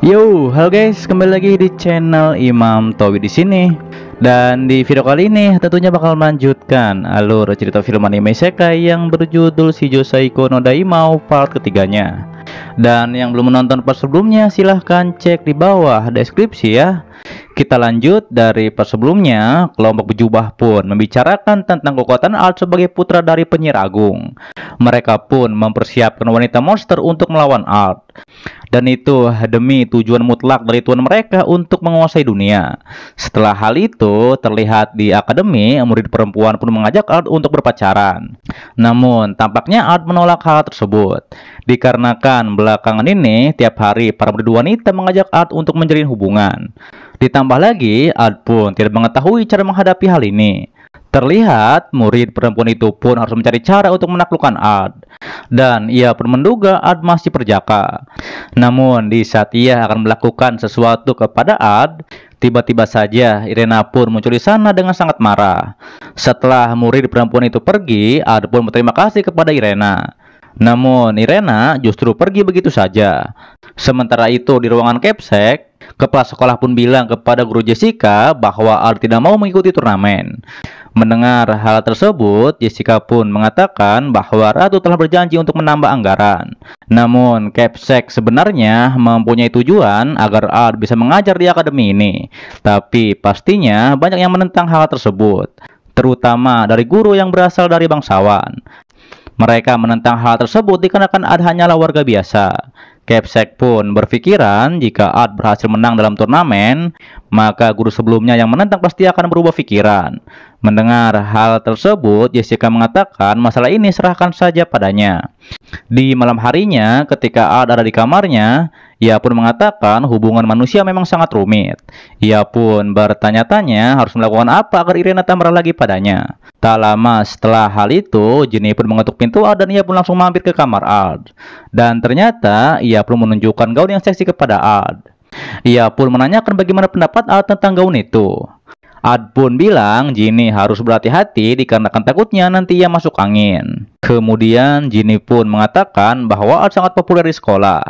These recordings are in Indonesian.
Yo, halo guys, kembali lagi di channel Imam Towi di sini. Dan di video kali ini tentunya bakal melanjutkan alur cerita film anime isekai yang berjudul Shijou Saiko no Daimao part ketiganya. Dan yang belum menonton part sebelumnya silahkan cek di bawah deskripsi ya. Kita lanjut dari part sebelumnya. Kelompok berjubah pun membicarakan tentang kekuatan Ard sebagai putra dari penyihir agung. Mereka pun mempersiapkan wanita monster untuk melawan Ard. Dan itu demi tujuan mutlak dari tuan mereka untuk menguasai dunia. Setelah hal itu terlihat di akademi, murid perempuan pun mengajak Ard untuk berpacaran. Namun tampaknya Ard menolak hal tersebut. Dikarenakan belakangan ini tiap hari para murid wanita mengajak Ard untuk menjalin hubungan. Ditambah lagi Ard pun tidak mengetahui cara menghadapi hal ini. Terlihat murid perempuan itu pun harus mencari cara untuk menaklukkan Ard. Dan ia pun menduga Ard masih perjaka. Namun di saat ia akan melakukan sesuatu kepada Ard, tiba-tiba saja Irena pun muncul di sana dengan sangat marah. Setelah murid perempuan itu pergi, Ard pun berterima kasih kepada Irena. Namun Irena justru pergi begitu saja. Sementara itu di ruangan Capsek, kepala sekolah pun bilang kepada guru Jessica bahwa Ard tidak mau mengikuti turnamen. Mendengar hal tersebut, Jessica pun mengatakan bahwa Ratu telah berjanji untuk menambah anggaran. Namun, Capsek sebenarnya mempunyai tujuan agar Ard bisa mengajar di akademi ini. Tapi pastinya banyak yang menentang hal tersebut, terutama dari guru yang berasal dari bangsawan. Mereka menentang hal tersebut dikarenakan Ard hanyalah warga biasa. Capsek pun berpikiran jika Ard berhasil menang dalam turnamen, maka guru sebelumnya yang menentang pasti akan berubah pikiran. Mendengar hal tersebut, Jessica mengatakan masalah ini serahkan saja padanya. Di malam harinya, ketika Ard ada di kamarnya, ia pun mengatakan hubungan manusia memang sangat rumit. Ia pun bertanya-tanya harus melakukan apa agar Irena tak marah lagi padanya. Tak lama setelah hal itu, Jinny pun mengetuk pintu Ard dan ia pun langsung mampir ke kamar Ard. Dan ternyata ia pun menunjukkan gaun yang seksi kepada Ard. Ia pun menanyakan bagaimana pendapat Ard tentang gaun itu. Ard pun bilang Jinny harus berhati-hati dikarenakan takutnya nanti ia masuk angin. Kemudian Jinny pun mengatakan bahwa Ard sangat populer di sekolah.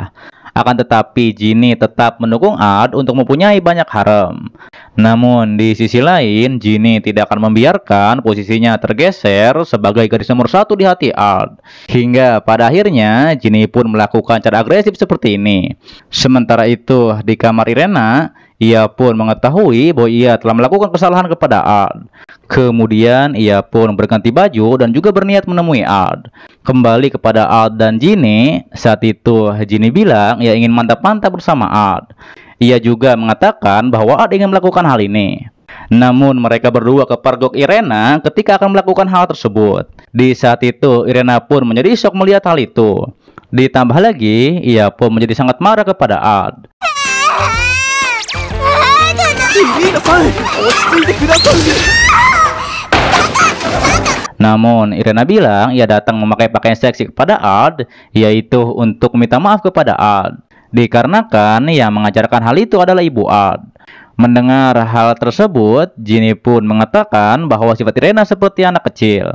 Akan tetapi Jinny tetap mendukung Ard untuk mempunyai banyak harem. Namun di sisi lain, Jinny tidak akan membiarkan posisinya tergeser sebagai gadis nomor satu di hati Ard. Hingga pada akhirnya Jinny pun melakukan cara agresif seperti ini. Sementara itu di kamar Irena, ia pun mengetahui bahwa ia telah melakukan kesalahan kepada Ard. Kemudian ia pun berganti baju dan juga berniat menemui Ard. Kembali kepada Ard dan Jinny, saat itu Jinny bilang ia ingin mantap-mantap bersama Ard. Ia juga mengatakan bahwa Ard ingin melakukan hal ini. Namun mereka berdua kepergok Irena ketika akan melakukan hal tersebut. Di saat itu Irena pun menjadi shock melihat hal itu. Ditambah lagi, ia pun menjadi sangat marah kepada Ard. Namun Irena bilang ia datang memakai pakaian seksi kepada Ard, yaitu untuk meminta maaf kepada Ard. Dikarenakan yang mengajarkan hal itu adalah ibu Ard. Mendengar hal tersebut, Jinny pun mengatakan bahwa sifat Irena seperti anak kecil.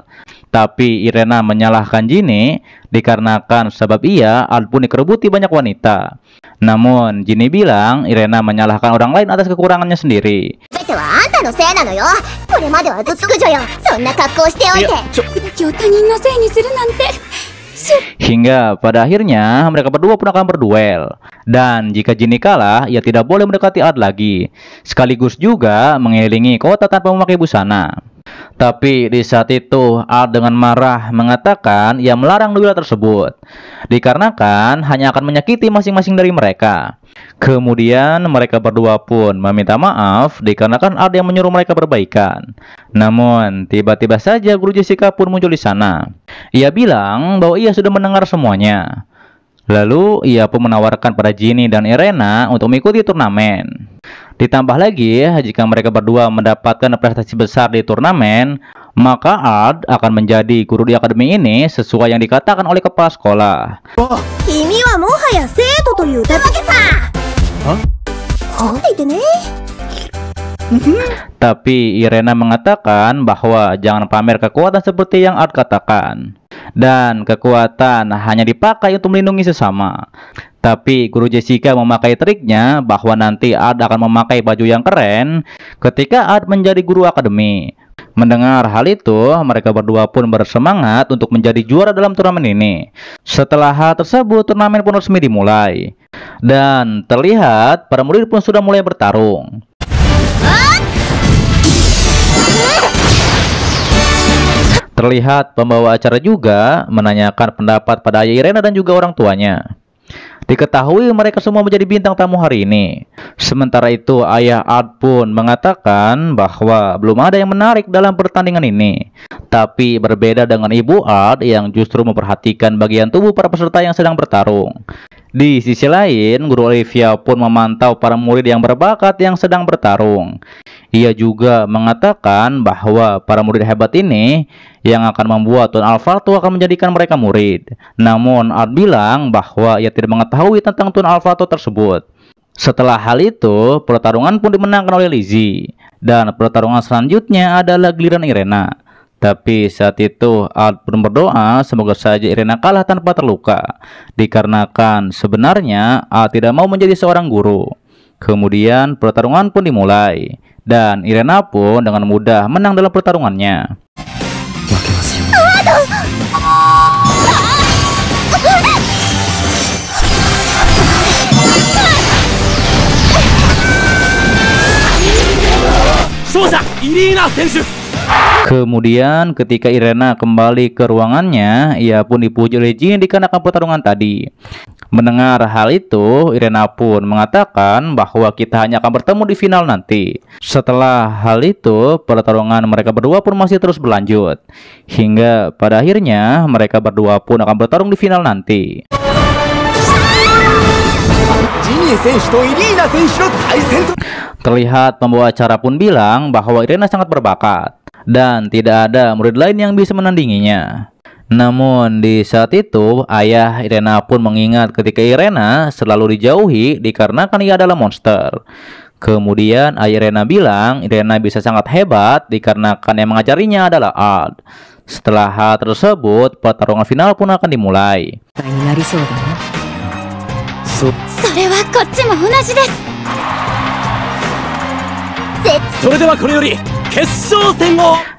Tapi Irena menyalahkan Jinny dikarenakan sebab Ard pun dikerebuti banyak wanita. Namun Jinny bilang Irena menyalahkan orang lain atas kekurangannya sendiri. Hingga pada akhirnya mereka berdua pun akan berduel. Dan jika Jinny kalah, ia tidak boleh mendekati Ard lagi. Sekaligus juga mengelilingi kota tanpa memakai busana. Tapi di saat itu Ard dengan marah mengatakan ia melarang duel tersebut. Dikarenakan hanya akan menyakiti masing-masing dari mereka. Kemudian mereka berdua pun meminta maaf dikarenakan Ard yang menyuruh mereka berbaikan. Namun tiba-tiba saja guru Jessica pun muncul di sana. Ia bilang bahwa ia sudah mendengar semuanya. Lalu ia pun menawarkan pada Jinny dan Irena untuk mengikuti turnamen. Ditambah lagi, jika mereka berdua mendapatkan prestasi besar di turnamen, maka Ard akan menjadi guru di akademi ini sesuai yang dikatakan oleh kepala sekolah. Tapi Irena mengatakan bahwa jangan pamer kekuatan seperti yang Ard katakan. Dan kekuatan hanya dipakai untuk melindungi sesama. Tapi guru Jessica memakai triknya bahwa nanti Art akan memakai baju yang keren ketika Art menjadi guru akademi. Mendengar hal itu, mereka berdua pun bersemangat untuk menjadi juara dalam turnamen ini. Setelah hal tersebut, turnamen pun resmi dimulai. Dan terlihat para murid pun sudah mulai bertarung. Terlihat pembawa acara juga menanyakan pendapat pada ayah Irena dan juga orang tuanya. Diketahui mereka semua menjadi bintang tamu hari ini. Sementara itu ayah Art pun mengatakan bahwa belum ada yang menarik dalam pertandingan ini. Tapi berbeda dengan ibu Art yang justru memperhatikan bagian tubuh para peserta yang sedang bertarung. Di sisi lain, guru Olivia pun memantau para murid yang berbakat yang sedang bertarung. Ia juga mengatakan bahwa para murid hebat ini yang akan membuat Tuan Alvarto akan menjadikan mereka murid. Namun Art bilang bahwa ia tidak mengetahui tentang Tuan Alvarto tersebut. Setelah hal itu, pertarungan pun dimenangkan oleh Lizzie. Dan pertarungan selanjutnya adalah giliran Irena. Tapi saat itu Art pun berdoa semoga saja Irena kalah tanpa terluka. Dikarenakan sebenarnya Art tidak mau menjadi seorang guru. Kemudian pertarungan pun dimulai. Dan Irena pun dengan mudah menang dalam pertarungannya. Kemudian ketika Irena kembali ke ruangannya, ia pun dipuji oleh Jin dikarenakan pertarungan tadi. Mendengar hal itu, Irena pun mengatakan bahwa kita hanya akan bertemu di final nanti. Setelah hal itu, pertarungan mereka berdua pun masih terus berlanjut. Hingga pada akhirnya, mereka berdua pun akan bertarung di final nanti. Terlihat pembawa acara pun bilang bahwa Irena sangat berbakat. Dan tidak ada murid lain yang bisa menandinginya. Namun di saat itu ayah Irena pun mengingat ketika Irena selalu dijauhi dikarenakan ia adalah monster. Kemudian ayah Irena bilang Irena bisa sangat hebat dikarenakan yang mengajarinya adalah Art. Setelah hal tersebut pertarungan final pun akan dimulai.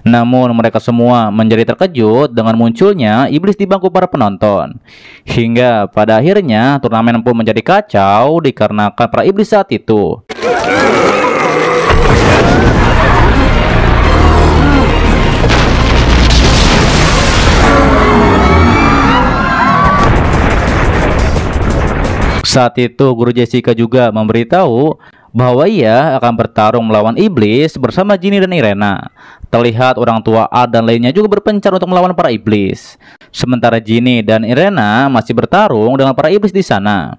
Namun mereka semua menjadi terkejut dengan munculnya iblis di bangku para penonton. Hingga pada akhirnya turnamen pun menjadi kacau dikarenakan para iblis saat itu. Saat itu guru Jessica juga memberitahu bahwa ia akan bertarung melawan iblis bersama Ginny dan Irena. Terlihat orang tua Art dan lainnya juga berpencar untuk melawan para iblis. Sementara Ginny dan Irena masih bertarung dengan para iblis di sana.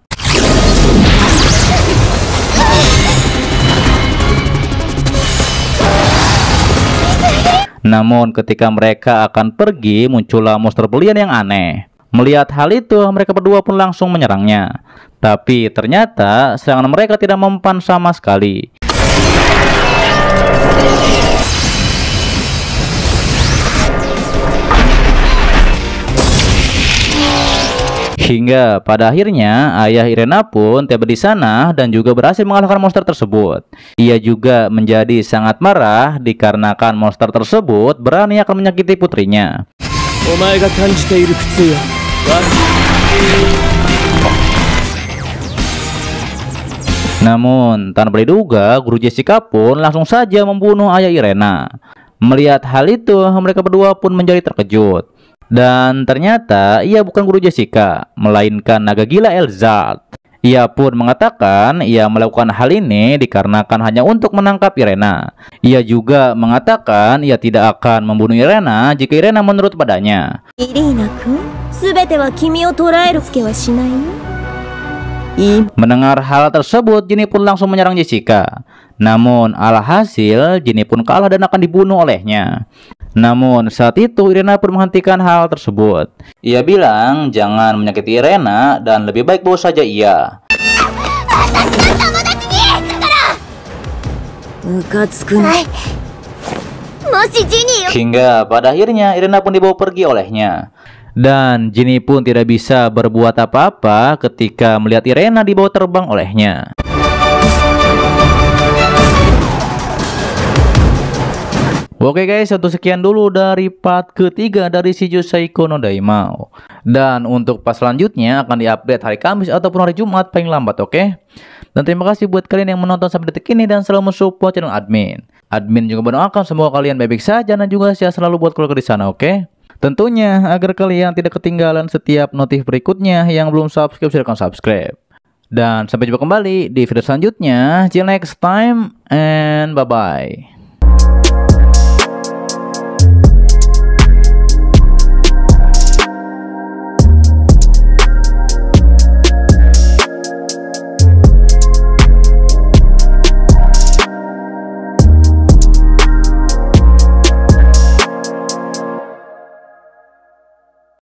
Namun ketika mereka akan pergi, muncullah monster belian yang aneh. Melihat hal itu, mereka berdua pun langsung menyerangnya. Tapi ternyata serangan mereka tidak mempan sama sekali. Hingga pada akhirnya ayah Irena pun tiba di sana dan juga berhasil mengalahkan monster tersebut. Ia juga menjadi sangat marah dikarenakan monster tersebut berani akan menyakiti putrinya. Namun tanpa diduga guru Jessica pun langsung saja membunuh ayah Irena. Melihat hal itu mereka berdua pun menjadi terkejut. Dan ternyata ia bukan guru Jessica, melainkan naga gila Elzard. Ia pun mengatakan ia melakukan hal ini dikarenakan hanya untuk menangkap Irena. Ia juga mengatakan ia tidak akan membunuh Irena jika Irena menurut padanya. Mendengar hal tersebut, Ginny pun langsung menyerang Jessica. Namun alhasil Ginny pun kalah dan akan dibunuh olehnya. Namun saat itu Irena pun menghentikan hal tersebut. Ia bilang jangan menyakiti Irena dan lebih baik bawa saja ia. Hingga pada akhirnya Irena pun dibawa pergi olehnya. Dan Ginny pun tidak bisa berbuat apa-apa ketika melihat Irena dibawa terbang olehnya. Oke guys, untuk sekian dulu dari part ketiga dari Shijou Seiko no Daimao. Dan untuk part selanjutnya akan diupdate hari Kamis ataupun hari Jumat paling lambat, oke? Dan terima kasih buat kalian yang menonton sampai detik ini dan selalu mensupport channel admin. Admin juga mendoakan semoga kalian baik-baik saja dan juga sehat selalu buat keluarga di sana, oke? Tentunya agar kalian tidak ketinggalan setiap notif berikutnya, yang belum subscribe silahkan subscribe. Dan sampai jumpa kembali di video selanjutnya. See you next time and bye-bye.